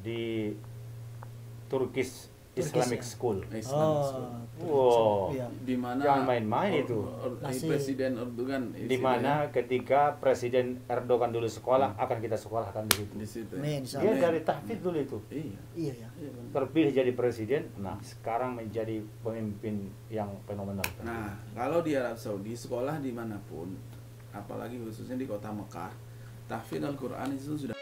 di Turkish Islamic ya? School. Wow. Wow. Di mana Jangan main-main itu. Presiden Erdogan Di mana ketika Presiden Erdogan dulu sekolah, akan kita sekolahkan di situ. di situ. Dia dari tahfidz dulu itu. Iya. Iya ya. Terpilih jadi presiden, nah sekarang menjadi pemimpin yang fenomenal. Nah, kalau di Arab Saudi sekolah dimanapun, apalagi khususnya di kota Mekah, tahfidz Al-Quran itu sudah.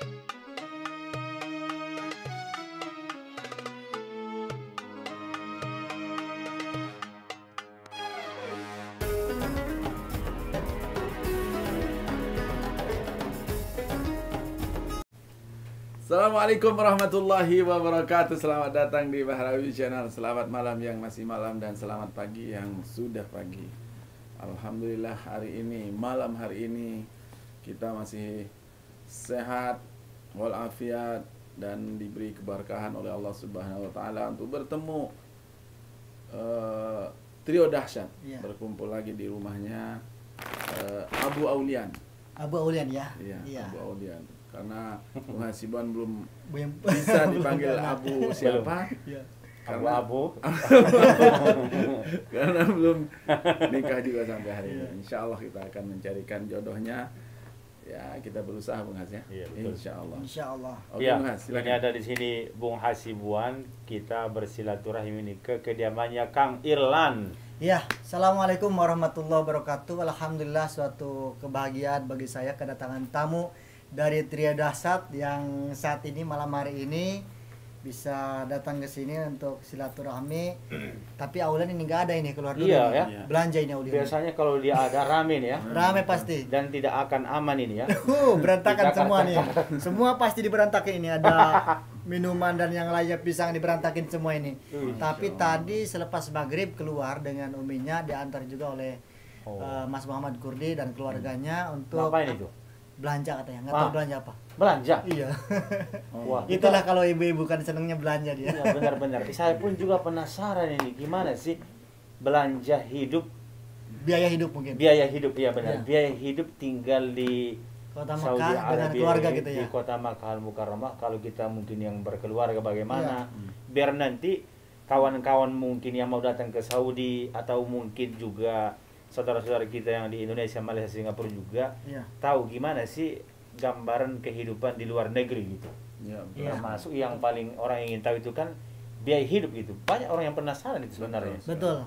Assalamualaikum warahmatullahi wabarakatuh. Selamat datang di Bahrawi Channel. Selamat malam yang masih malam dan selamat pagi yang sudah pagi. Alhamdulillah hari ini, malam hari ini kita masih sehat walafiat dan diberi keberkahan oleh Allah Subhanahu wa taala untuk bertemu trio dahsyat berkumpul lagi di rumahnya Abu Aulian. Abu Aulian ya. Iya. Abu Aulian. Karena Bung Hasibuan belum bisa dipanggil Abu siapa? Ya. Abu-abu. Karena belum nikah juga sampai hari ini. Insya Allah kita akan mencarikan jodohnya. Ya, kita berusaha Bung Has ya. Iya, betul. Insya Allah. Insya Allah. Oke, Ya, Bung Has, ini silakan. ada di sini Bung Hasibuan. Kita bersilaturahim ini ke kediamannya Kang Irlan. Ya, Assalamualaikum warahmatullahi wabarakatuh. Alhamdulillah suatu kebahagiaan bagi saya kedatangan tamu dari trio dahsyat yang saat ini malam hari ini bisa datang ke sini untuk silaturahmi. Tapi Aulian ini nggak ada ini, keluar dulu. Iya, nih. ya. Belanja ini Aulian. Biasanya kalau dia ada rame nih ya. Rame pasti. Dan tidak akan aman ini ya. Berantakan Di semua Jakarta. nih. Semua pasti diberantakin ini. Ada minuman dan yang lainnya, pisang diberantakin semua ini. Tapi tadi selepas maghrib keluar dengan uminya, diantar juga oleh Mas Muhammad Kurdi dan keluarganya untuk Ngapain itu? belanja katanya. Nggak tahu belanja apa. Belanja. Iya. Wah, Itulah kalau ibu-ibu kan senengnya belanja dia. Iya, benar-benar. Saya pun juga penasaran ini gimana sih belanja hidup, Biaya hidup mungkin. biaya hidup ya benar. Iya. Biaya hidup tinggal di Kota Saudi Mekah dengan Arabia, keluarga gitu di ya. kota Makkah Al-Mukarramah. Kalau kita mungkin yang berkeluarga bagaimana, Iya. biar nanti kawan-kawan mungkin yang mau datang ke Saudi atau mungkin juga saudara-saudara kita yang di Indonesia, Malaysia, Singapura juga Iya. tahu gimana sih gambaran kehidupan di luar negeri gitu. Ya, Iya. Termasuk yang paling orang ingin tahu itu kan biaya hidup gitu. Banyak orang yang penasaran itu sebenarnya. Betul.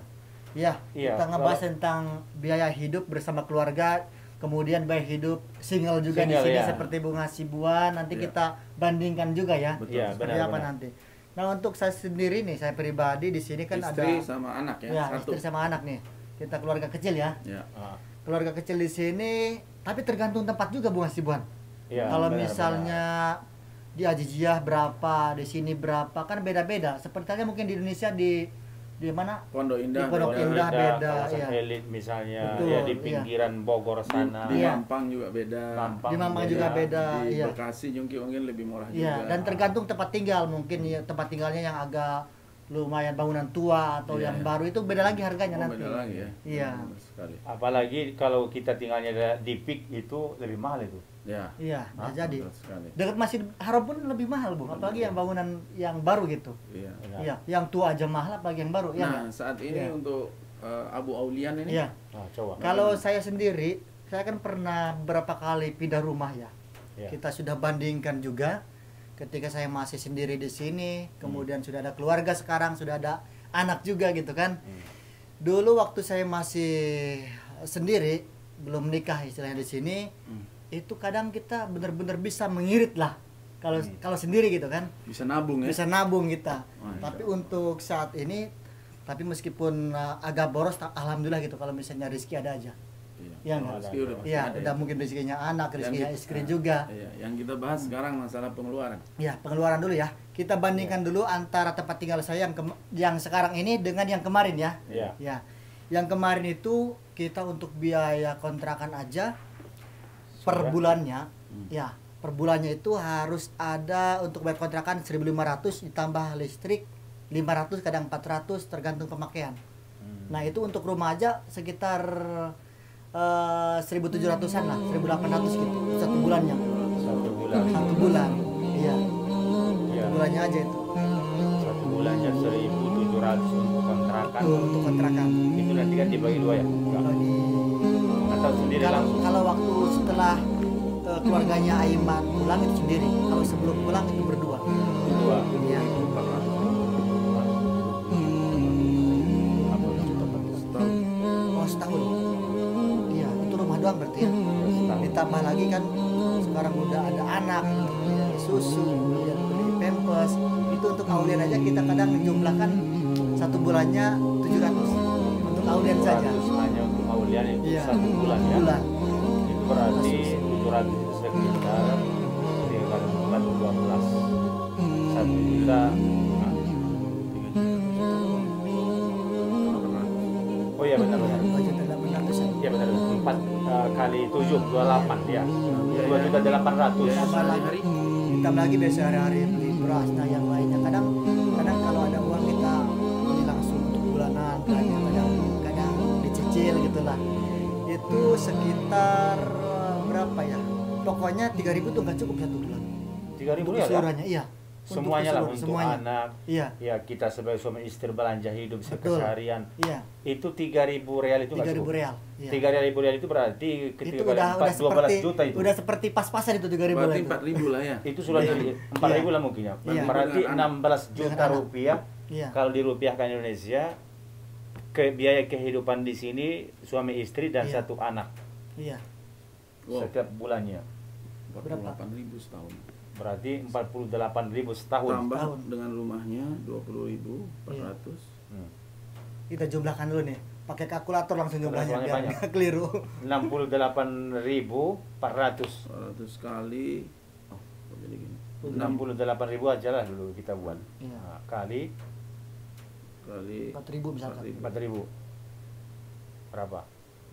Ya, Iya, kita ngebahas kalau- tentang biaya hidup bersama keluarga, kemudian biaya hidup single juga di Single, sini ya. seperti Bung Hasibuan. Nanti Iya. kita bandingkan juga ya. Betul. Iya, Seperti benar, apa benar. nanti. Nah, untuk saya sendiri nih, saya pribadi di sini kan istri ada sama anak ya, ya, satu. istri sama anak nih. Kita keluarga kecil ya. Ya. Ah, Keluarga kecil di sini, tapi tergantung tempat juga Bung Hasibuan. iya, Kalau benar, misalnya di Ajijiah berapa, di sini berapa, kan beda-beda. Seperti halnya mungkin di Indonesia di mana? Pondok Indah. Di Pondok beda. Indah beda, kawasan iya. elit misalnya, Betul, ya di iya. pinggiran Bogor sana. Di Iya. Mampang juga beda. Mampang Di Mampang juga beda. Di Iya. Bekasi mungkin lebih murah Iya, juga. dan tergantung tempat tinggal. Mungkin ya, tempat tinggalnya yang agak lumayan bangunan tua atau Iya, yang iya. baru itu beda lagi harganya Oh, nanti. beda lagi ya. Iya. Benar sekali. Apalagi kalau kita tinggalnya di PIK itu lebih mahal itu. Ya. Iya, Ah, bisa jadi. Betul sekali. Dekat Masjid Haram pun lebih mahal, Bu. Apalagi yang bangunan yang baru gitu. Iya. Benar. Iya, yang tua aja mahal apalagi yang baru, ya Nah, nggak? saat ini Iya. untuk Abu Aulian ini Iya. Nah, coba. Kalau saya sendiri, saya kan pernah beberapa kali pindah rumah ya. Ya. Kita sudah bandingkan juga ketika saya masih sendiri di sini, kemudian sudah ada keluarga, sekarang sudah ada anak juga gitu kan. Dulu waktu saya masih sendiri, belum nikah istilahnya di sini, itu kadang kita benar-benar bisa mengirit lah. Kalau sendiri gitu kan, bisa nabung ya. bisa nabung kita. Masya Tapi Allah. untuk saat ini, tapi meskipun agak boros, alhamdulillah gitu kalau misalnya rezeki ada aja. Iya nggak? Rezeki udah pasti Iya, ada udah ya. mungkin rezekinya anak, rezekinya Yang istri kita- juga. Iya, yang kita bahas sekarang masalah pengeluaran. Ya, pengeluaran dulu ya. Kita bandingkan dulu antara tempat tinggal saya yang sekarang ini dengan yang kemarin ya. Iya. Ya. Yang kemarin itu kita untuk biaya kontrakan aja per Sudah. bulannya, ya, per bulannya itu harus ada untuk bayar kontrakan 1.500 ditambah listrik 500 kadang 400 tergantung pemakaian. Nah, itu untuk rumah aja sekitar 1.700-an lah, 1.800 gitu satu bulannya. Satu bulan. Satu bulan. Iya. Iya. Bulan bulannya aja itu. Satu bulannya 1.700 untuk kontrakan. Untuk kontrakan. Itu nanti kan dibagi dua ya? Enggak. Kalau di Atau sendiri langsung? kalau waktu setelah keluarganya Aiman pulang itu sendiri. Kalau sebelum pulang itu berdua. Dua. Iya. Apa itu? Oh, setahun. Iya, itu rumah doang berarti ya. Ditambah lagi kan sekarang udah ada anak, kemudian susu, kemudian beli pampers. Itu untuk Aulian aja kita kadang menjumlahkan satu bulannya 700 untuk Aulian saja. 700 hanya untuk Aulian itu Iya. satu bulan ya? Bulan. Itu berarti 700 itu sekitar 3 kali 4, 12. 1 juta. Nah, oh iya benar-benar. Budget ada benar besar. Iya benar. 4 kali 7, 28 ya. 2.800.000. Ditambah lagi biasa hari-hari beli beras, nah yang lainnya. Kadang kalau ada uang kita beli langsung untuk bulanan, kadang dicicil gitulah. Itu sekitar berapa ya? Pokoknya 3.000 tuh nggak cukup satu bulan. 3.000 Untuk ya? keseluruhannya, iya. Semuanya lah untuk semuanya. anak. Iya. Ya kita sebagai suami istri belanja hidup Betul. keseharian. Iya. Itu 3.000 real itu nggak 3.000 cukup. real. Iya. 3.000 real itu berarti Itu ketika udah 12 seperti juta itu. udah seperti pas-pasan itu 3.000 Berarti itu. 4.000 lah ya. Itu sudah Iya. jadi 4.000 Iya. lah mungkin ya. Iya. Berarti Dengan 16 juta Dengan anak. rupiah. Iya. Kalau dirupiahkan Indonesia, biaya kehidupan di sini suami istri dan Iya. satu anak Iya. Wow. setiap bulannya. 48.000 setahun. Berarti 48.000 setahun. Tambah Setahun. dengan rumahnya 20.400. Hmm. Kita jumlahkan dulu nih. Pakai kalkulator langsung jumlahnya Kalkulatornya biar banyak. nggak keliru. 68.400. 400 kali kok jadi gini. 68.000 aja lah dulu kita buat. Iya. Nah, kali 4.000 misalkan. 4.000 berapa?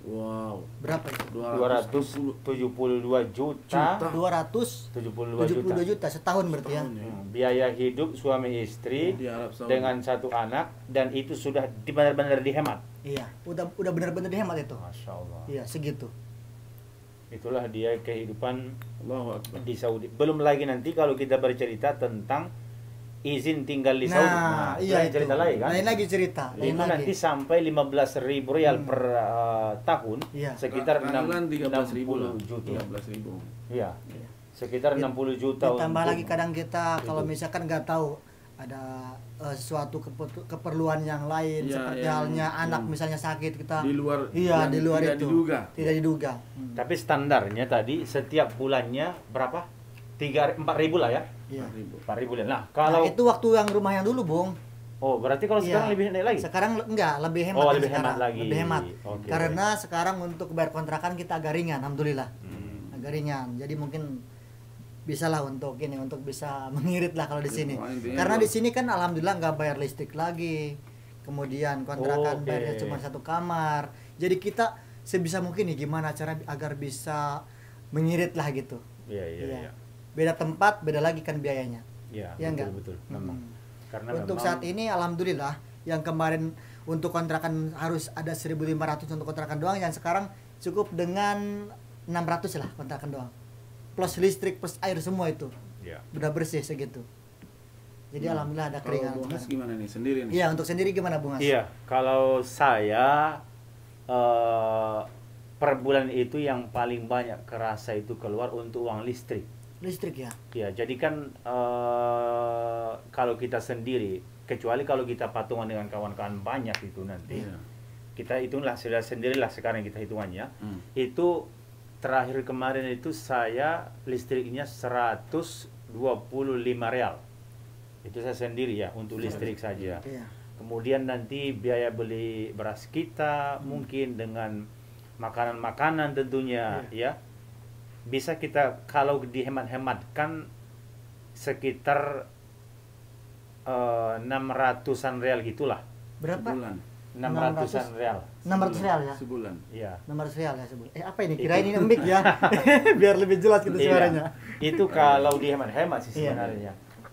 Wow. Berapa itu? 272 juta. 272 72 juta. juta setahun berarti ya. Setahun ya. Biaya hidup suami istri Di Arab Saudi. dengan satu anak dan itu sudah benar-benar dihemat. Iya, udah benar-benar dihemat itu. Masya Allah. Iya, segitu. Itulah dia kehidupan Allahu Akbar. di Saudi. Belum lagi nanti kalau kita bercerita tentang izin tinggal di Saudi. Nah, iya itu cerita lain kan. Lain lagi cerita. Lain Itu lagi. nanti sampai 15.000 real per tahun, Iya. sekitar Thailand 13.000 lah. 60 juta. 13.000. Iya. Iya. Sekitar 60 juta. Ditambah untuk- lagi kadang kita kalau hidup. misalkan nggak tahu ada sesuatu keperluan yang lain Iya, seperti yang- halnya anak yang misalnya sakit kita Di luar iya yang di luar tidak itu diduga. tidak diduga. Tapi standarnya tadi setiap bulannya berapa? 4.000 lah ya. Iya. 4.000. 4.000 lah. Nah, Nah, kalau itu waktu yang rumah yang dulu, Bung. oh, berarti kalau sekarang Iya. lebih naik lagi. Sekarang enggak, lebih hemat. Oh, kan lebih sekarang. hemat lagi. Lebih hemat. Oke. Karena sekarang untuk bayar kontrakan kita agak ringan, alhamdulillah. Hmm. Agak ringan. Jadi mungkin bisalah untuk ini untuk bisa mengirit lah kalau di sini. Wah, intinya Karena gua- di sini kan alhamdulillah nggak bayar listrik lagi. Kemudian kontrakan Oke. bayarnya cuma satu kamar. Jadi kita sebisa mungkin nih gimana cara agar bisa mengirit lah gitu. Iya, iya, Iya. iya. Beda tempat, beda lagi kan biayanya. Iya, Iya betul, enggak? betul. Memang. Karena Untuk memang saat ini alhamdulillah yang kemarin untuk kontrakan harus ada 1.500 untuk kontrakan doang, yang sekarang cukup dengan 600 lah kontrakan doang. Plus listrik, plus air semua itu. Iya. Udah bersih segitu. Jadi alhamdulillah ada Kalau keringanan. Bung Has sekarang. gimana nih sendiri nih? Iya, untuk sendiri gimana Bung Has? Iya, kalau saya per bulan itu yang paling banyak kerasa itu keluar untuk uang listrik. Listrik ya. Ya, jadi kan kalau kita sendiri, kecuali kalau kita patungan dengan kawan-kawan banyak itu nanti, Iya. kita hitunglah sudah sendirilah sekarang kita hitungannya. Hmm. Itu terakhir kemarin itu saya listriknya 125 real. Itu saya sendiri ya untuk listrik saja. Iya. Kemudian nanti biaya beli beras kita mungkin dengan makanan-makanan tentunya ya. Bisa kita kalau dihemat-hematkan sekitar 600-an real gitulah. Berapa? Sebulan. 600-an real. 600 real ya. Sebulan. Iya. 600 real ya sebulan. Apa ini? Kirain ini mic ya. Biar lebih jelas gitu Iya. suaranya. Itu kalau dihemat-hemat sih Iya. sebenarnya.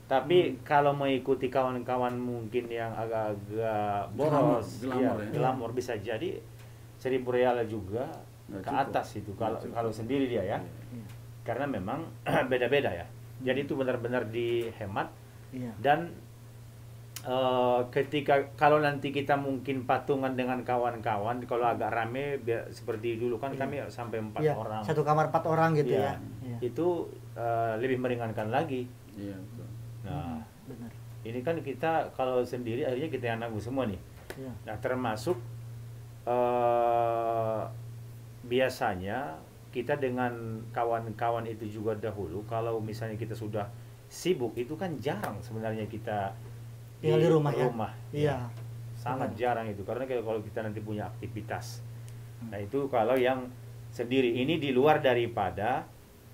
Tapi kalau mengikuti kawan-kawan mungkin yang agak-agak boros, Glamor, ya, ya. glamor bisa jadi 1.000 real juga Nggak ke cukup. atas itu kalau Nggak cukup. kalau sendiri dia ya. Iya. Karena memang beda-beda ya. Jadi itu benar-benar dihemat Iya. Dan ketika kalau nanti kita mungkin patungan dengan kawan-kawan, kalau agak rame seperti dulu kan kami sampai 4 Iya, orang. satu kamar 4 orang gitu Iya. ya. Iya. Itu lebih meringankan lagi. Iya, betul. Nah, Benar. ini kan kita kalau sendiri akhirnya kita yang nanggung semua nih. Iya. Nah, termasuk biasanya kita dengan kawan-kawan itu juga dahulu, kalau misalnya kita sudah sibuk, itu kan jarang sebenarnya kita Tinggal di rumah ya. Iya. Sangat jarang itu, karena kalau kita nanti punya aktivitas. Nah, itu kalau yang sendiri, ini di luar daripada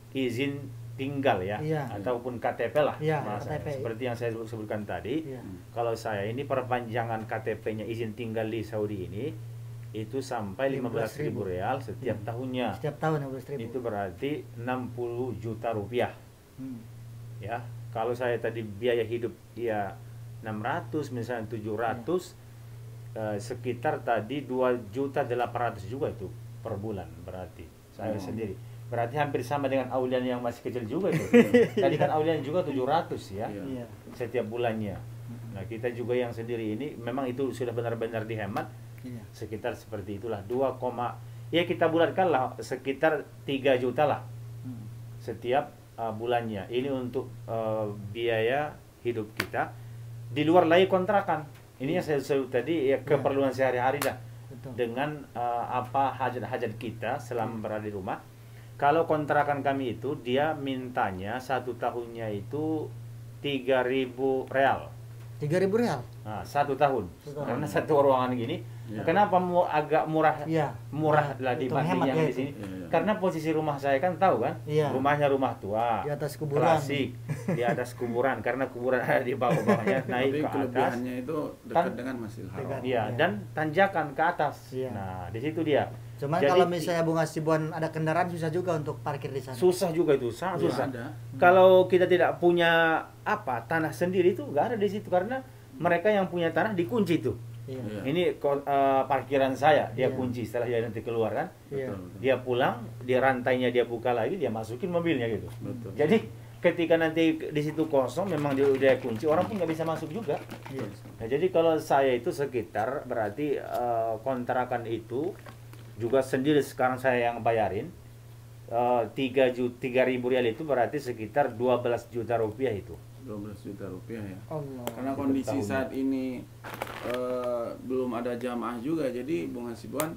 izin tinggal ya, Iya. ataupun KTP lah. Iya, bahasanya. KTP. Seperti yang saya sebutkan tadi. Iya. Kalau saya ini perpanjangan KTP-nya izin tinggal di Saudi ini itu sampai 15.000 real setiap tahunnya. Setiap tahun 15.000. Itu berarti 60 juta rupiah. Hmm. Ya, kalau saya tadi biaya hidup ya 600 misalnya 700, sekitar tadi 2.800.000 juga itu per bulan berarti saya sendiri. Berarti hampir sama dengan Aulian yang masih kecil juga itu. Tadi kan Aulian juga 700 ya. Iya. Setiap bulannya. Nah, kita juga yang sendiri ini memang itu sudah benar-benar dihemat. Iya. Sekitar seperti itulah ya kita bulatkanlah sekitar 3 juta lah Hmm. setiap bulannya. Ini untuk biaya hidup kita. Di luar lagi kontrakan. Ini yang saya sebut tadi ya, keperluan sehari-hari dah. Betul. Dengan apa hajat-hajat kita selama berada di rumah. Kalau kontrakan kami itu dia mintanya 1 tahunnya itu 3.000 real. 3.000 real. Nah, 1 tahun. 1 tahun. Karena 1 ruangan gini. Iya. Kenapa agak murah? Iya. Murah lah Betul, dibanding hemat yang ya di itu. sini. Iya. Karena posisi rumah saya kan tahu kan? Iya. Rumahnya rumah tua. Di atas kuburan. Klasik. Di atas kuburan, karena kuburan ada di bawah-bawahnya naik Tapi ke atas. kelebihannya itu dekat Kan- dengan Masjidil Haram. Dekat. Iya, Iya. dan tanjakan ke atas. Iya. Nah, di situ dia. Cuman Jadi, kalau misalnya Bung Hasibuan ada kendaraan susah juga untuk parkir di sana. susah juga itu, sangat Iya, susah. ada. Kalau kita tidak punya tanah sendiri itu nggak ada di situ, karena mereka yang punya tanah dikunci itu. Iya. Iya. Ini parkiran saya, dia Iya. kunci setelah dia nanti keluar kan. Iya. Betul, betul. Dia pulang, dia rantainya dia buka lagi, dia masukin mobilnya gitu. Betul. Jadi ketika nanti di situ kosong, memang dia udah kunci, orang pun nggak bisa masuk juga. Iya. Nah, jadi kalau saya itu sekitar berarti kontrakan itu juga sendiri sekarang saya yang bayarin 3.000 rial itu berarti sekitar 12 juta rupiah itu. 12 juta rupiah ya. Allah. Karena Itu kondisi tahunnya. saat ini belum ada jamaah juga, jadi Bung Hasibuan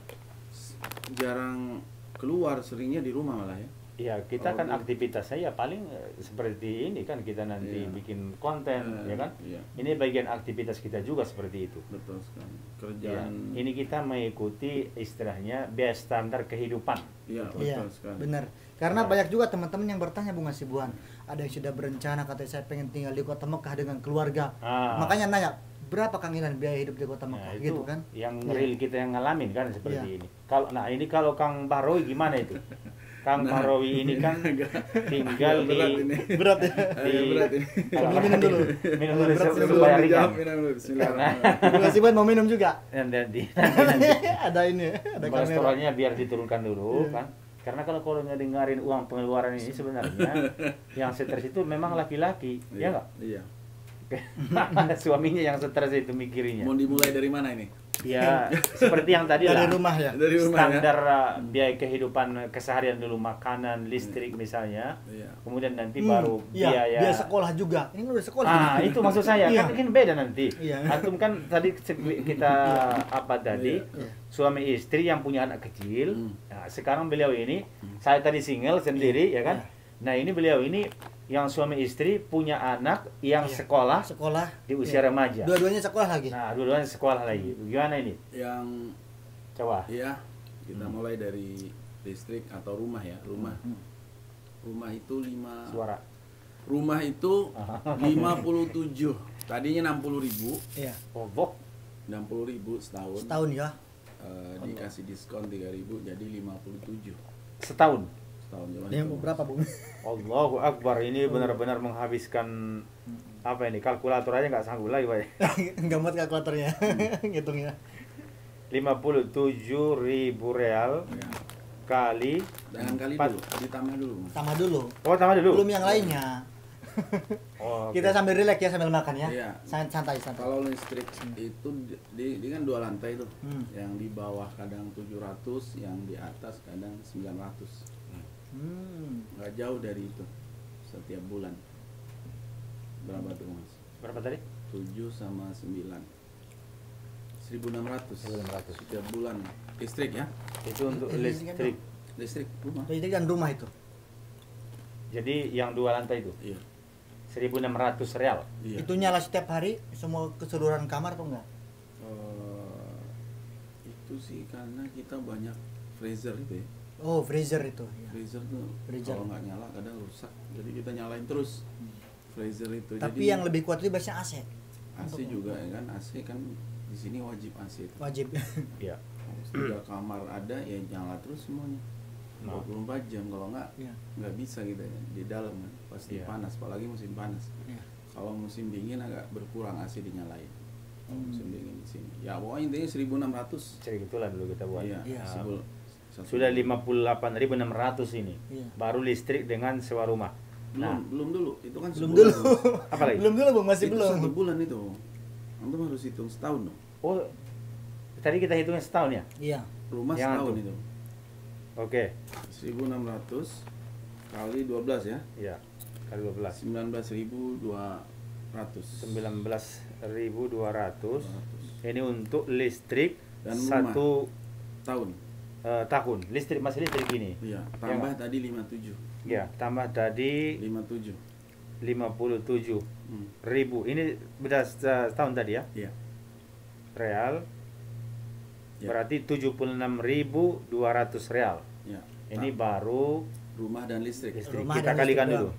jarang keluar, seringnya di rumah malah ya. Ya, kita kan Oh, aktivitasnya ya paling seperti ini kan, kita nanti Iya. bikin konten, ya kan? Iya, Ini bagian aktivitas kita juga seperti itu. betul sekali. Ya, Kerjaan. ini kita mengikuti istilahnya biaya standar kehidupan. Iya, Iya, betul sekali. benar. Karena banyak juga teman-teman yang bertanya Bung Hasibuan, ada yang sudah berencana katanya saya pengen tinggal di Kota Mekah dengan keluarga. Ah. Makanya nanya, berapa Kang Ilan biaya hidup di Kota Nah, Mekah itu gitu kan? yang Iya. real kita yang ngalamin kan seperti Iya. ini. Ini kalau Kang Bahrowi gimana itu? Kang Nah, Bahrowi ini kan tinggal berat di ini. Berat ya. Ayo, berat ini. Minum dulu. Minum dulu Berat sebelum Sebelum bayar dijawab, ringan. minum dulu. Bismillahirrahmanirrahim. Bung Hasibuan mau minum juga? Dan nanti Ada ini, ada kamera. kolesterolnya biar diturunkan dulu Iya. kan. Karena kalau ngedengarin uang pengeluaran ini sebenarnya yang stres itu memang laki-laki, ya nggak? Iya. Suaminya yang stres itu mikirnya. Mau dimulai dari mana ini? Ya seperti yang tadi Dari lah. rumah ya. Dari rumah Standar biaya kehidupan keseharian dulu, makanan, listrik misalnya. Iya. Kemudian nanti baru Iya, biaya. biaya sekolah juga. Ini udah sekolah. Ah, itu maksud saya. Iya. Kan mungkin beda nanti. Iya. Antum kan tadi kita apa tadi? Iya. Suami istri yang punya anak kecil. Hmm. Nah, sekarang beliau ini, saya tadi single sendiri, ya kan? Iya. Nah, ini beliau ini yang suami istri punya anak yang Iya. sekolah Sekolah di usia iya. remaja. Dua-duanya sekolah lagi. Nah, dua-duanya sekolah lagi. Gimana ini? Yang Coba. iya, kita mulai dari listrik atau rumah ya. Rumah. Rumah itu 5. Suara. Rumah itu 57. Tadinya 60.000, Iya. Oh, Bok. 60.000 setahun. Setahun ya. Dikasih diskon 3.000 jadi 57 Setahun. setahun zaman Ini itu. berapa, Bung? Allahu Akbar, ini benar-benar menghabiskan apa ini, kalkulator aja nggak sanggup lagi Pak. Enggak muat kalkulatornya. Ngitungnya. 57.000 real Ya. kali Jangan kali Empat. dulu, ditambah dulu Mas. Tambah dulu. oh tambah dulu Belum yang lainnya. Oh, Kita sambil relax ya, sambil makan ya. Iya. Santai. Kalau listrik itu di kan 2 lantai tuh. Hmm. Yang di bawah kadang 700, yang di atas kadang 900. Nggak jauh dari itu setiap bulan. Berapa tuh Mas? berapa tadi? 7 sama 9. 1.600 1.600 setiap bulan listrik ya. Itu untuk listrik. Listrik rumah. Listrik dan rumah itu. Jadi yang 2 lantai itu Iya. 1.600 real. Iya. Itu nyala setiap hari semua keseluruhan kamar atau enggak? Itu sih karena kita banyak freezer itu ya. Oh, freezer itu. Ya. Freezer tuh Freezer. kalau nggak nyala kadang rusak. Jadi kita nyalain terus freezer itu. Tapi Jadi yang lebih kuat itu biasanya AC. AC juga ya kan. AC kan di sini wajib AC itu. Wajib. Iya. 3 kamar ada ya nyala terus semuanya. Nah. 24 jam kalau Iya. nggak bisa gitu ya. Di dalam kan pasti Iya. panas apalagi musim panas. Iya. Kalau musim dingin agak berkurang AC dinyalain. Kalau Hmm. musim dingin di sini. Ya pokoknya intinya 1.600. Jadi gitulah dulu kita buat. Iya. Iya. Sudah 58.600 ini. Iya. Baru listrik dengan sewa rumah. Nah, Belum dulu. Itu kan Belum sebulan, dulu. Mas. apa lagi? Belum dulu, Bang, masih Itu belum. 1 bulan itu. Antum harus hitung setahun dong. Oh, tadi kita hitungnya setahun ya? Iya. Rumah Yang setahun antum. itu. Oke. 1.600 kali 12 ya. Iya. Kali 12. 19.200. 19.200. Ini untuk listrik Dan rumah. 1 Tahun. tahun. Listrik masih listrik ini. Iya, Ya tambah nggak? tadi 57. Ya, tambah tadi 57. 57 Hmm. ribu. Ini beda setahun tadi ya. Iya. Real. Ya. Berarti 76.200 real. Ya. Ini baru Rumah dan listrik. listrik. Rumah Kita dan kalikan listrik dulu.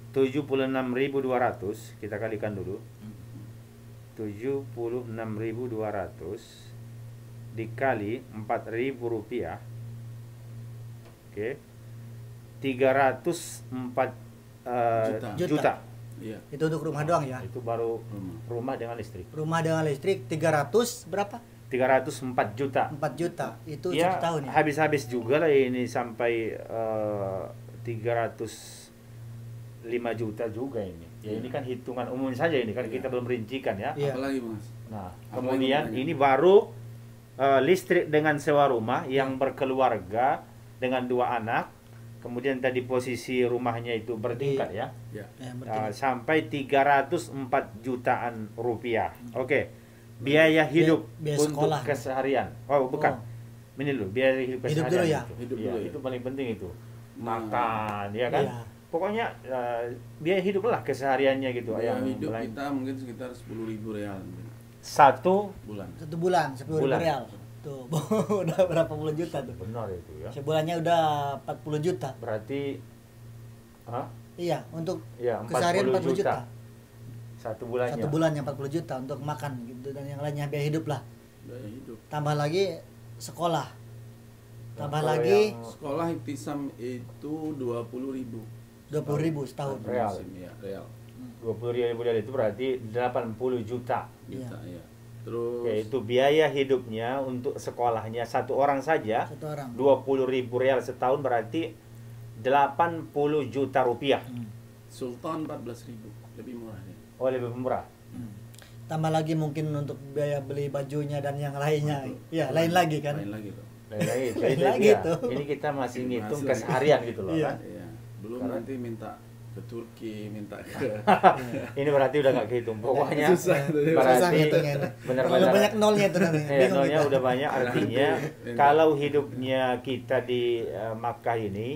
76.200 kita kalikan dulu. 76.200 dikali 4.000 rupiah. Oke. 304 juta. Iya. Itu untuk rumah doang ya. Itu baru Rumah. rumah dengan listrik. Rumah dengan listrik 300 berapa? 304 juta. 4 juta. Itu Ya, 1 tahun ya. habis-habis juga lah ini sampai 305 juta juga ini. Ya ini kan hitungan umum saja ini kan kita belum rincikan ya. Iya. Apalagi Mas? Nah, Apa kemudian yang ini baru listrik dengan sewa rumah yang berkeluarga dengan 2 anak. Kemudian tadi posisi rumahnya itu bertingkat ya. Ya. Ya, berarti Sampai 304 jutaan rupiah. Oke. Biaya hidup biaya untuk sekolah. keseharian. Oh, bukan. Oh. Ini dulu biaya hidup Hidup keseharian dulu ya? itu. Hidup Iya, dulu ya? itu paling penting itu. Nah. Makan, ya kan? Iya. Pokoknya biaya hidup lah kesehariannya gitu. Biaya yang hidup belanja. kita mungkin sekitar 10.000 real mungkin. 1 bulan. 1 bulan 10 Bulan. real. Tuh, udah berapa puluh juta tuh. benar itu ya. Sebulannya udah 40 juta. Berarti Iya, untuk ya keseharian 40 juta. 1 bulannya. 1 bulannya 40 juta untuk makan gitu dan yang lainnya biaya hidup lah. Biaya hidup. Tambah lagi sekolah. Tambah kalau lagi yang Sekolah Iktisam itu 20.000. 20.000 setahun. Satu Real. musim, ya, real. 20.000 real itu berarti 80 juta. Juta ya. Terus Yaitu biaya hidupnya untuk sekolahnya satu orang saja Satu orang. 20.000 real setahun berarti 80 juta rupiah. Sultan 14.000, lebih murah ya. Oh, lebih murah. Tambah lagi mungkin untuk biaya beli bajunya dan yang lainnya. Betul. Ya, lain lagi kan. Lain lagi tuh. Lain lagi, Lain itu lagi dia. tuh. Ini kita masih ngitung Masih. keseharian gitu loh Iya. kan. Iya. Belum Karena- nanti minta ke Turki, minta ke Ini berarti udah gak kehitung. Pokoknya Susah tuh. berarti Susah ngitungnya itu. benar-benar Kalau banyak nolnya itu nanti. ya, Bingung nolnya kita. udah banyak artinya kalau hidupnya kita di Makkah ini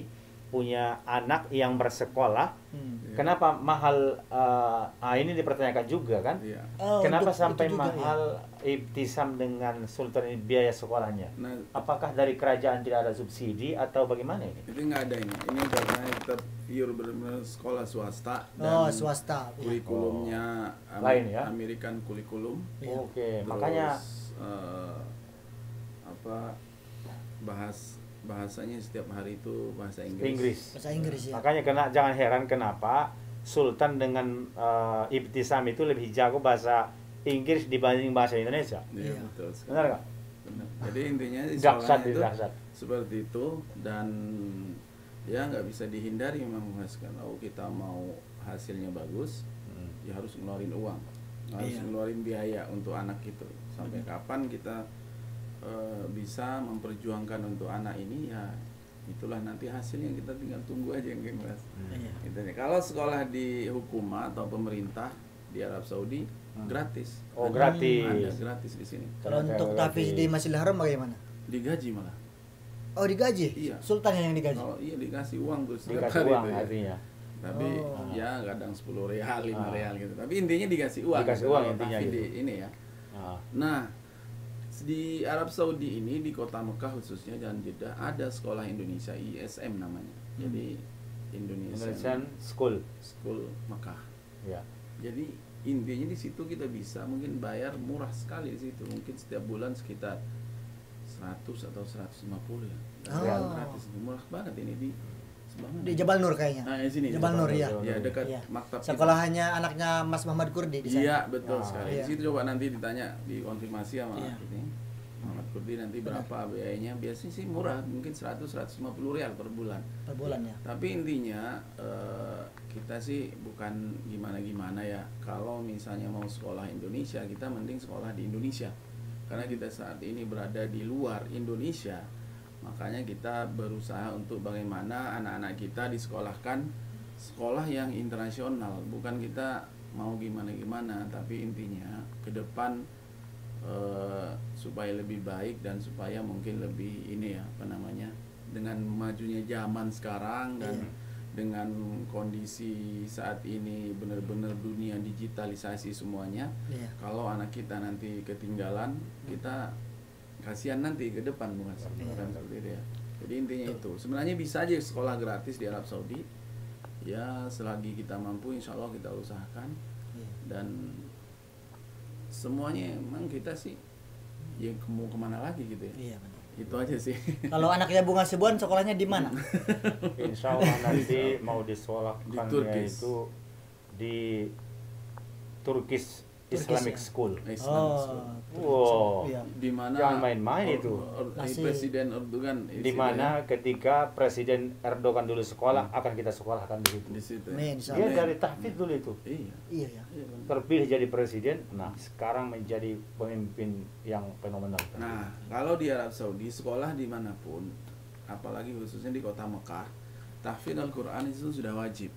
punya anak yang bersekolah, kenapa mahal? Ini dipertanyakan juga kan? Iya. Oh, Kenapa untuk sampai itu juga, mahal Ibtisam dengan Sultan ini biaya sekolahnya? Nah, Apakah dari kerajaan tidak ada subsidi atau bagaimana ini? itu nggak ada ini. Ini karena kita pure benar-benar sekolah swasta Oh, swasta. Ya. kurikulumnya Lain ya? American kurikulum. Iya. Oke, Terus, makanya bahasanya setiap hari itu bahasa Inggris. Inggris. Bahasa Inggris ya. Makanya jangan heran kenapa Sultan dengan Ibtisam itu lebih jago bahasa Inggris dibanding bahasa Indonesia. Iya, Iya. betul sekali. Benar nggak? Benar. Jadi intinya di Dahsyat, sekolahnya itu dahsyat. seperti itu dan ya nggak bisa dihindari memang Mas, kalau kita mau hasilnya bagus, ya harus ngeluarin uang, harus ngeluarin biaya untuk anak itu. Sampai kapan kita bisa memperjuangkan untuk anak ini, ya itulah nanti hasilnya, kita tinggal tunggu aja yang Mas. Kalau sekolah di hukumah atau pemerintah di Arab Saudi gratis. Oh, gratis. Ada gratis di sini. Kalau untuk tahfiz di Masjidil Haram bagaimana? Digaji malah. Oh, digaji? Iya. Sultan yang digaji? Oh iya, dikasih uang tuh setiap Dikasih hari uang itu ya. artinya. Tapi ya kadang 10 real, 5 real gitu. Tapi intinya dikasih uang. Dikasih uang intinya gitu. gitu. Ini ya. Nah, di Arab Saudi ini, di kota Mekah khususnya dan Jeddah, ada sekolah Indonesia, ISM namanya. Jadi Indonesian School Mekah. Ya. Jadi intinya di situ kita bisa mungkin bayar murah sekali di situ. Mungkin setiap bulan sekitar 100 atau 150 ya. Gratis, murah banget ini di di Jabal Nur kayaknya. Nah, di sini. Jabal Nur ya. Ya, dekat Iya. maktab. Sekolahannya anaknya Mas Muhammad Kurdi di sana. Iya, betul sekali. Iya. Di situ coba nanti ditanya, dikonfirmasi sama ini Muhammad Kurdi nanti berapa biayanya. Biasanya sih murah, mungkin 100-150 rial per bulan. Per bulan ya. Tapi intinya kita sih bukan gimana-gimana ya. Kalau misalnya mau sekolah Indonesia, kita mending sekolah di Indonesia. Karena kita saat ini berada di luar Indonesia, makanya kita berusaha untuk bagaimana anak-anak kita disekolahkan sekolah yang internasional. Bukan kita mau gimana-gimana, tapi intinya ke depan supaya lebih baik dan supaya mungkin lebih ini ya, apa namanya, dengan majunya zaman sekarang dan dengan kondisi saat ini benar-benar dunia digitalisasi semuanya. Kalau anak kita nanti ketinggalan, kita kasihan nanti ke depan, bukan seperti itu ya. Jadi intinya itu sebenarnya bisa aja sekolah gratis di Arab Saudi ya, selagi kita mampu insya Allah kita usahakan. Dan semuanya emang kita sih ya mau kemana lagi gitu ya. Iya, benar. Itu aja sih. Kalau anaknya Bunga Sibuan sekolahnya di mana? Insya Allah nanti mau disekolahkan itu di Turkish Islamic School. Wow, di mana jangan main-main itu. Presiden Erdogan. Di mana ketika Presiden Erdogan dulu sekolah, akan kita sekolahkan di situ. Di situ. Dia dari tahfidz dulu itu. Iya. Terpilih jadi presiden. Nah, sekarang menjadi pemimpin yang fenomenal. Nah, kalau di Arab Saudi sekolah dimanapun, apalagi khususnya di kota Mekah, tahfidz Al-Quran itu sudah wajib.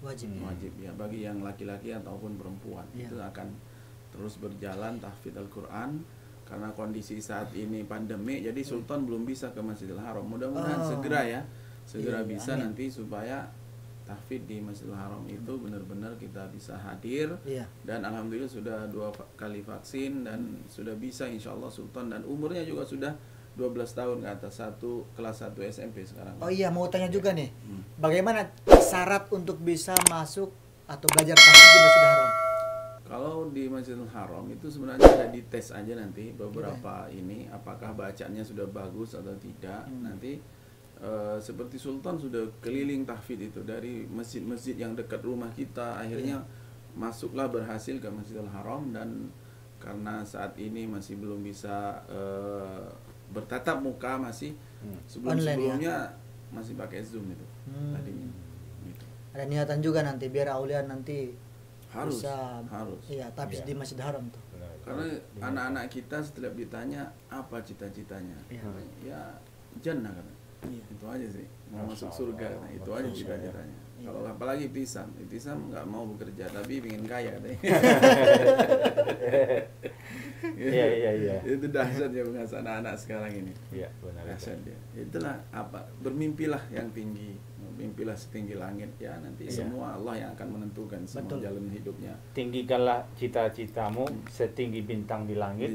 Wajib ya, bagi yang laki-laki ataupun perempuan. Itu akan terus berjalan tahfidz Al-Quran. Karena kondisi saat ini pandemi, jadi Sultan belum bisa ke Masjidil Haram. Mudah-mudahan segera bisa nanti supaya tahfidz di Masjidil Haram itu benar-benar kita bisa hadir. Dan alhamdulillah sudah 2 kali vaksin dan sudah bisa insya Allah Sultan, dan umurnya juga sudah 12 tahun ke atas, kelas 1 SMP sekarang. Oh iya, mau tanya juga nih, bagaimana syarat untuk bisa masuk atau belajar tahfidz di Masjidil Haram? Kalau di Masjidil Haram itu sebenarnya ada dites aja nanti beberapa ini, apakah bacaannya sudah bagus atau tidak. Nanti seperti Sultan sudah keliling tahfidz itu dari masjid-masjid yang dekat rumah kita, akhirnya masuklah berhasil ke Masjidil Haram. Dan karena saat ini masih belum bisa bertatap muka, masih sebelumnya masih pakai Zoom itu tadinya. Gitu. Ada niatan juga nanti biar Aulia nanti harus iya, tahfidz di Masjidil Haram tuh. Karena anak-anak kita setiap ditanya apa cita-citanya, ya jannah kan. Itu aja sih, mau masuk surga, nah, itu aja cita-citanya. Kalau apalagi Itisam nggak mau bekerja tapi ingin kaya katanya. Iya. Itu dahsyat ya bahasa anak-anak sekarang ini. Iya, benar. Dahsyat dia. Itulah apa, bermimpilah yang tinggi, mimpilah setinggi langit ya, nanti semua Allah yang akan menentukan semua jalan hidupnya. Tinggikanlah cita-citamu setinggi bintang di langit.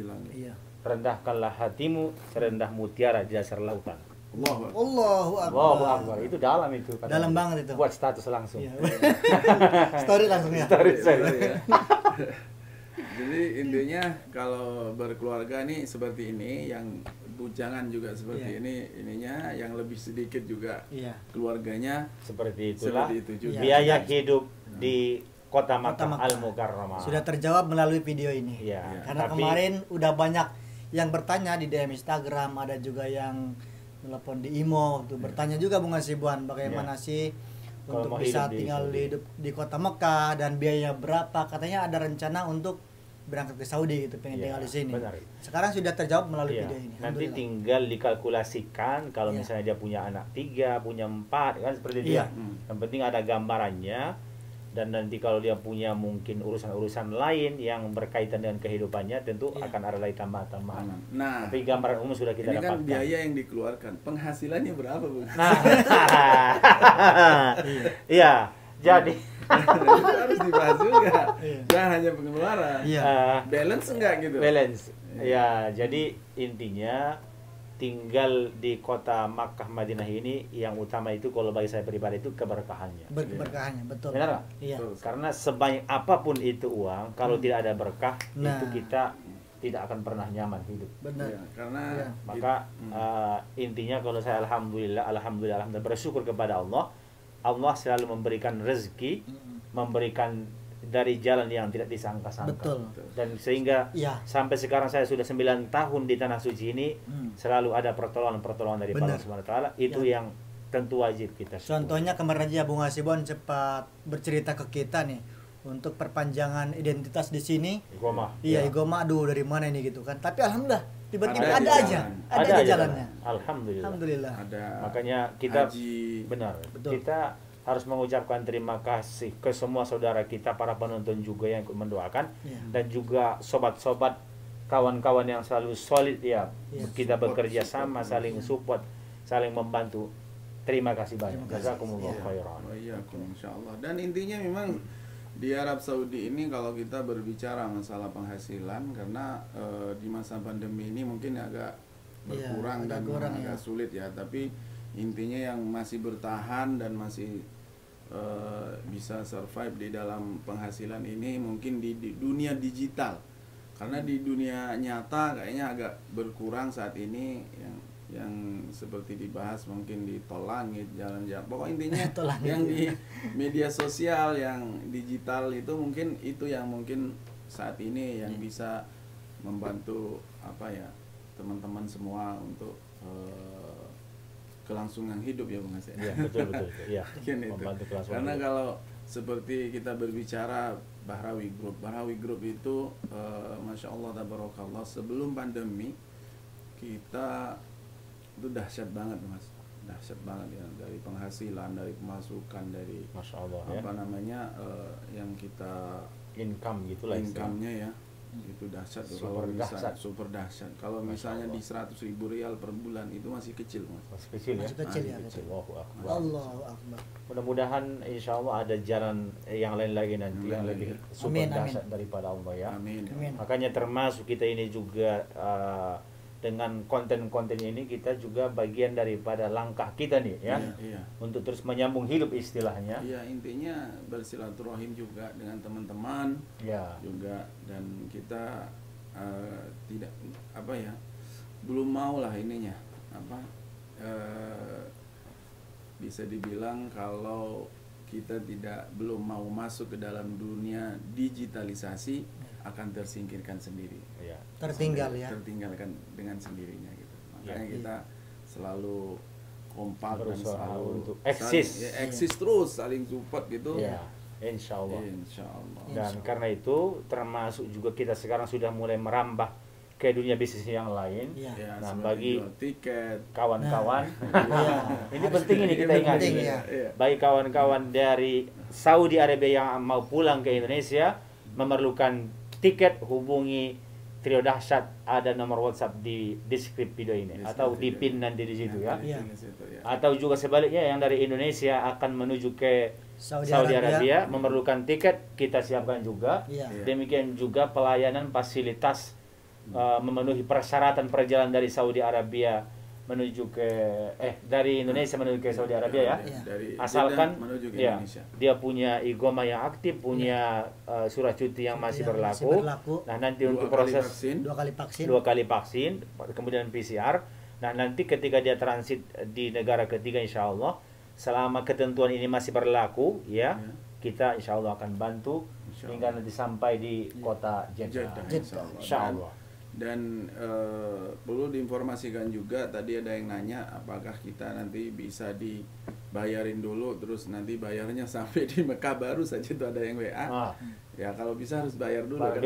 Rendahkanlah hatimu serendah mutiara di dasar lautan. Allahu Akbar. Itu dalam itu. Dalam banget itu. Buat status langsung. Story langsung ya. Ya. Jadi intinya kalau berkeluarga nih seperti ini, yang bujangan juga seperti ini, ininya yang lebih sedikit juga keluarganya seperti itulah. Seperti itu juga. Biaya hidup di Kota Makkah Al-Mukarramah sudah terjawab melalui video ini. Karena kemarin udah banyak yang bertanya di DM Instagram, ada juga yang telepon di Imo tuh bertanya juga Bunga Sibuan, bagaimana sih Kalau untuk mau bisa hidup di tinggal Saudi. hidup di kota Mekah dan biayanya berapa. Katanya ada rencana untuk berangkat ke Saudi gitu, pengen Iya, tinggal di sini. benar. Sekarang sudah terjawab melalui Iya. video ini. Nanti Alhamdulillah. tinggal dikalkulasikan kalau Iya. misalnya dia punya anak 3, punya 4, kan seperti itu Iya. ya. Yang penting ada gambarannya, dan nanti kalau dia punya mungkin urusan-urusan lain yang berkaitan dengan kehidupannya, tentu Iya. akan ada lagi tambahan-tambahan. Nah, Tapi gambaran umum sudah kita ini kan dapatkan. biaya yang dikeluarkan, penghasilannya berapa, Bu? Nah, iya. Jadi Itu harus dibahas juga. Iya. Jangan hanya pengeluaran. Iya. Balance enggak gitu? balance. Ya, jadi intinya tinggal di kota Makkah Madinah ini yang utama itu kalau bagi saya pribadi itu keberkahannya. Berkahannya, betul. Benar nggak? Iya. Betul. Karena sebanyak apapun itu uang, kalau tidak ada berkah, Nah. itu kita tidak akan pernah nyaman hidup. Benar. Iya, karena Iya. Maka intinya kalau saya alhamdulillah bersyukur kepada Allah. Allah selalu memberikan rezeki, memberikan dari jalan yang tidak disangka-sangka. Betul. Dan sehingga Iya. sampai sekarang saya sudah 9 tahun di tanah suci ini, selalu ada pertolongan-pertolongan dari Allah Benar. Subhanahu wa taala. Itu yang tentu wajib kita syukuri. Contohnya kemarin aja Bung Hasibon cepat bercerita ke kita nih untuk perpanjangan identitas di sini. Gomah. Iya, Ya. Igoma, aduh dari mana ini gitu kan. Tapi alhamdulillah tiba-tiba Ada ada, di aja, jalan. ada aja jalannya. Alhamdulillah. Alhamdulillah. ada Makanya kita haji. benar. Betul. Kita harus mengucapkan terima kasih ke semua saudara kita, para penonton juga yang ikut mendoakan, Iya. dan juga sobat-sobat, kawan-kawan yang selalu solid ya. Iya. Kita Support, bekerja support. sama, saling support, saling membantu. Terima kasih banyak. Terima kasih. Jazakumullah Iya. khairan. Oh iya, insyaallah. Dan intinya memang di Arab Saudi ini kalau kita berbicara masalah penghasilan, karena di masa pandemi ini mungkin agak Iya, berkurang agak dan kurang, agak ya. sulit ya. Tapi intinya yang masih bertahan dan masih bisa survive di dalam penghasilan ini mungkin di dunia digital. Karena di dunia nyata kayaknya agak berkurang saat ini yang seperti dibahas mungkin di tol langit, jalan-jalan. Pokok intinya Tol langit, yang di iya. media sosial yang digital itu mungkin saat ini yang bisa membantu apa ya teman-teman semua untuk kelangsungan hidup ya Bung Hasan. Iya, betul. Iya. Mungkin itu. Membantu kelangsungan Karena hidup. kalau seperti kita berbicara Bahrawi Group itu masya Allah tabarakallah, sebelum pandemi kita itu dahsyat banget Mas, dahsyat banget ya, dari penghasilan, dari pemasukan, dari Masya Allah ya. apa namanya yang kita Income gitulah istilahnya. income-nya ya itu dahsyat tuh. Super Kalau dahsyat. super dahsyat. Kalau Masya misalnya Allah. di 100.000 rial per bulan itu masih kecil Mas. Masih kecil ya. Masih kecil ya. Masih kecil. Allahu Akbar. Allahu Akbar. Mudah-mudahan insya Allah ada jalan yang lain lagi nanti Yang yang lain lebih lagi. super Amin, amin. dahsyat daripada Allah ya. Amin. Amin. Makanya termasuk kita ini juga dengan konten-konten ini kita juga bagian daripada langkah kita nih ya, Iya. untuk terus menyambung hidup istilahnya. Iya, intinya bersilaturahim juga dengan teman-teman Ya. juga, dan kita tidak apa ya, belum mau lah ininya apa bisa dibilang kalau kita belum mau masuk ke dalam dunia digitalisasi akan tersingkirkan sendiri. Ya. Tertinggal ya. Tertinggalkan dengan sendirinya gitu. Makanya Ya. kita selalu kompak dan Berusaha selalu untuk eksis. eksis terus, saling support gitu. Ya. Insya Allah. Insya Allah. Dan karena itu termasuk juga kita sekarang sudah mulai merambah ke dunia bisnis yang lain. Iya. Ya, Nah, seperti bagi jual tiket. kawan-kawan, Iya. ini penting ini kita Ini ingat. penting, ini. ya. Iya. Bagi kawan-kawan dari Saudi Arabia yang mau pulang ke Indonesia, memerlukan tiket, hubungi Trio Dahsyat, ada nomor WhatsApp di deskripsi video ini, Deskripsi atau di video. pin nanti di situ ya. Iya. Di situ, ya. Atau juga sebaliknya yang dari Indonesia akan menuju ke Saudi Saudi Arabia. Arabia memerlukan tiket, kita siapkan juga. Iya. Iya. Demikian juga pelayanan fasilitas memenuhi persyaratan perjalanan dari Saudi Arabia menuju ke dari Indonesia menuju ke Saudi Arabia ya. Iya. Dari Asalkan Jeddah menuju ke ya, Indonesia. dia punya igoma yang aktif, punya surat cuti yang masih Yang berlaku. masih berlaku. Nah, nanti Dua untuk kali proses vaksin. 2 kali vaksin. 2 kali vaksin, kemudian PCR. Nah, nanti ketika dia transit di negara ketiga insya Allah, selama ketentuan ini masih berlaku ya, Ya. kita insya Allah akan bantu Insya hingga Allah. nanti sampai di kota Jeddah. Jeddah, Jeddah. Insya Allah. Dan perlu diinformasikan juga, tadi ada yang nanya apakah kita nanti bisa dibayarin dulu terus nanti bayarnya sampai di Mekah, baru saja itu ada yang WA. Ya kalau bisa harus bayar dulu kan.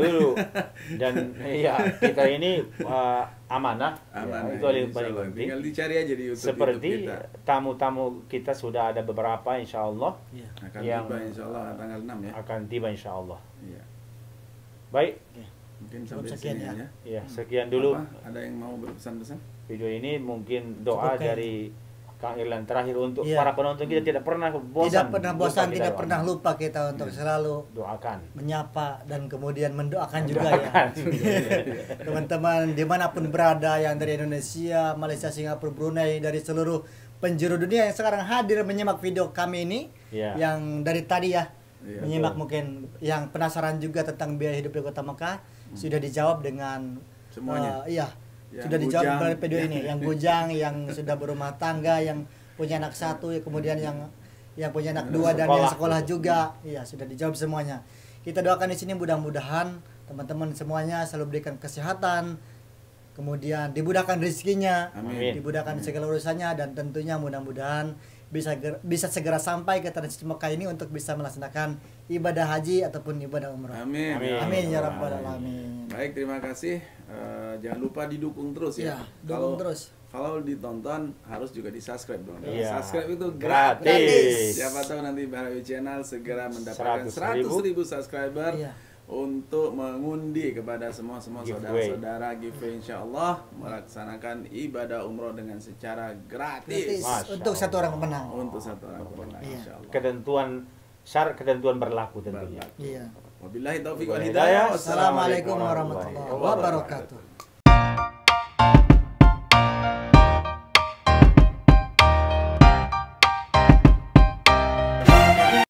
Dan iya, kita ini amanah, Amanah, itu yang insya paling Allah. penting. Tinggal dicari aja di YouTube. Seperti kita tamu-tamu kita sudah ada beberapa insya Allah Iya. akan yang tiba insya Allah tanggal 6 ya. akan tiba insya Allah. Iya. Baik, Mungkin sampai sekian sini ya. ya. ya sekian dulu Apa? Ada yang mau berpesan-pesan? video ini. Mungkin doa Cukup, dari Kang Irlan terakhir untuk Iya. para penonton kita, tidak pernah bosan. Tidak pernah lupa bosan, kita tidak doa. pernah lupa kita untuk selalu Doakan. menyapa dan kemudian mendoakan juga ya. Doakan. Teman-teman dimanapun berada, yang dari Indonesia, Malaysia, Singapura, Brunei, dari seluruh penjuru dunia yang sekarang hadir menyimak video kami ini, Iya. yang dari tadi ya Iya, menyimak, betul. mungkin yang penasaran juga tentang biaya hidup di Kota Mekah, sudah dijawab dengan Semuanya. iya, Yang sudah dijawab bujang. dari video ini. Yang bujang, yang sudah berumah tangga, yang punya anak satu, ya, kemudian yang punya anak dua dan yang sekolah juga, iya sudah dijawab semuanya. Kita doakan di sini mudah-mudahan teman-teman semuanya selalu berikan kesehatan, kemudian dimudahkan rezekinya, Amin. dimudahkan segala urusannya, dan tentunya mudah-mudahan bisa segera sampai ke transit Mekah ini untuk bisa melaksanakan ibadah haji ataupun ibadah umrah. Amin. Amin. Amin ya rabbal alamin. Baik, terima kasih. Jangan lupa didukung terus ya. Iya, dukung terus. Kalau ditonton harus juga di-subscribe dong. Iya. Subscribe itu Gratis. gratis. Siapa tahu nanti Bahrawi Channel segera mendapatkan 100.000 100.000 subscriber Iya. untuk mengundi kepada semua Giveaway. saudara-saudara giveaway, insyaallah melaksanakan ibadah umroh dengan secara Gratis gratis Masya untuk satu orang pemenang. untuk satu orang pemenang, Iya. insyaallah. Syarat ketentuan berlaku tentunya. Berlaku. Iya. Wabillahi taufiq wal Hidayah. hidayah. Assalamualaikum warahmatullahi wabarakatuh.